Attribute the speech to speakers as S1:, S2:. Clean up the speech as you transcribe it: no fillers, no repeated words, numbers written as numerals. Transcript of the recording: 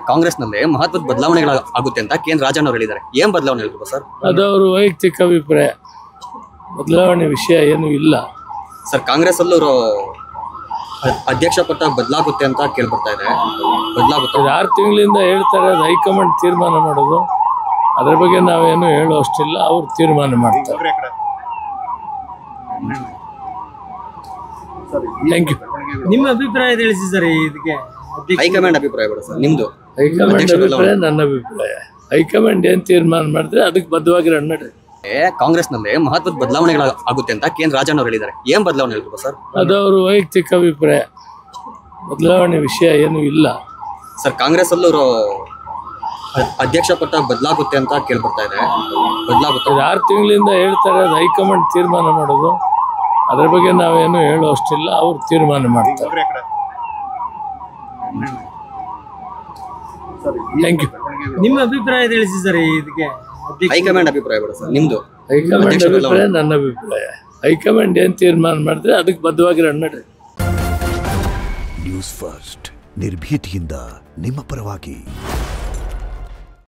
S1: ಕಾಂಗ್ರೆಸ್ನಲ್ಲಿ ಮಹತ್ವದ ಬದಲಾವಣೆಗಳಾಗುತ್ತೆ ಅಂತ ಕೆ.ಎನ್. ರಾಜಣ್ಣ ಅವರು ಹೇಳಿದ್ದಾರೆ. ಏನ್ ಬದಲಾವಣೆ ಹೇಳಿದ್ರು ಸರ್?
S2: ಅದು ಅವ್ರ ವೈಯಕ್ತಿಕ ಅಭಿಪ್ರಾಯ. ಬದಲಾವಣೆ ವಿಷಯ ಏನು ಇಲ್ಲ
S1: ಸರ್. ಕಾಂಗ್ರೆಸ್ ಅಲ್ಲೂ ಅಧ್ಯಕ್ಷ ಪಟ್ಟ ಬದಲಾಗುತ್ತೆ ಅಂತ ಕೇಳ್ಬರ್ತಾ ಇದೆ. ಬದಲಾಗುತ್ತೆ
S2: 6 ತಿಂಗಳಿಂದ ಹೇಳ್ತಾರೆ. ಅದು ಹೈಕಮಾಂಡ್ ತೀರ್ಮಾನ ಮಾಡೋದು. ಅದ್ರ ಬಗ್ಗೆ ನಾವೇನು ಹೇಳುವಷ್ಟಿಲ್ಲ. ಅವ್ರು ತೀರ್ಮಾನ ಮಾಡ್ತಾರೆ. Thank you.
S3: ನಿಮ್ಮ ಅಭಿಪ್ರಾಯ ತಿಳಿಸಿ ಸರ್. ಇದಕ್ಕೆ
S1: ಹೈಕಮಾಂಡ್ ಅಭಿಪ್ರಾಯ ಬೇಡ ಸರ್, ನಿಮ್ದು
S2: ಹೈಕಮಾಂಡ್ ಅಭಿಪ್ರಾಯ ನನ್ನ ಅಭಿಪ್ರಾಯ. ಹೈಕಮಾಂಡ್ ಏನ್ ತೀರ್ಮಾನ ಮಾಡಿದ್ರೆ ಅದಕ್ಕೆ ಬದ್ಧವಾಗಿ ನಡ್ರಿ.
S1: ಕಾಂಗ್ರೆಸ್ನಲ್ಲಿ ಮಹತ್ವದ ಬದಲಾವಣೆಗಳಾಗುತ್ತೆ ಅಂತ ಕೆ.ಎನ್. ರಾಜಣ್ಣ ಅವರು ಹೇಳಿದ್ದಾರೆ. ಏನ್ ಬದಲಾವಣೆ ಹೇಳಿದ್ರು ಸರ್?
S2: ಅದು ಅವ್ರ ವೈಯಕ್ತಿಕ ಅಭಿಪ್ರಾಯ. ಬದಲಾವಣೆ ವಿಷಯ ಏನು ಇಲ್ಲ
S1: ಸರ್. ಕಾಂಗ್ರೆಸ್ ಅಲ್ಲೂ ಅಧ್ಯಕ್ಷ ಪಟ್ಟ ಬದಲಾಗುತ್ತೆ ಅಂತ ಕೇಳ್ಬರ್ತಾ ಇದೆ. ಬದಲಾಗುತ್ತೆ
S2: 6 ತಿಂಗಳಿಂದ ಹೇಳ್ತಾರೆ. ಅದು ಹೈಕಮಾಂಡ್ ತೀರ್ಮಾನ ಮಾಡೋದು. ಅದ್ರ ಬಗ್ಗೆ ನಾವೇನು ಹೇಳುವಷ್ಟಿಲ್ಲ. ಅವ್ರು ತೀರ್ಮಾನ ಮಾಡ್ತಾರೆ. Thank you.
S3: ನಿಮ್ಮ ಅಭಿಪ್ರಾಯ ತಿಳಿಸಿ ಸರ್. ಇದಕ್ಕೆ
S1: ಹೈಕಮಾಂಡ್ ಅಭಿಪ್ರಾಯ ಬೇಡ ಸರ್, ನಿಮ್ದು
S2: ಹೈಕಮಾಂಡ್ ಅಭಿಪ್ರಾಯ ನನ್ನ ಅಭಿಪ್ರಾಯ. ಹೈಕಮಾಂಡ್ ಏನ್ ತೀರ್ಮಾನ ಮಾಡಿದ್ರೆ ಅದಕ್ಕೆ ಬದ್ಧವಾಗಿ ನಡ್ರಿ.
S4: ನ್ಯೂಸ್ ಫಸ್ಟ್ ನಿರ್ಭೀತಿಯಿಂದ ನಿಮ್ಮ ಪರವಾಗಿ.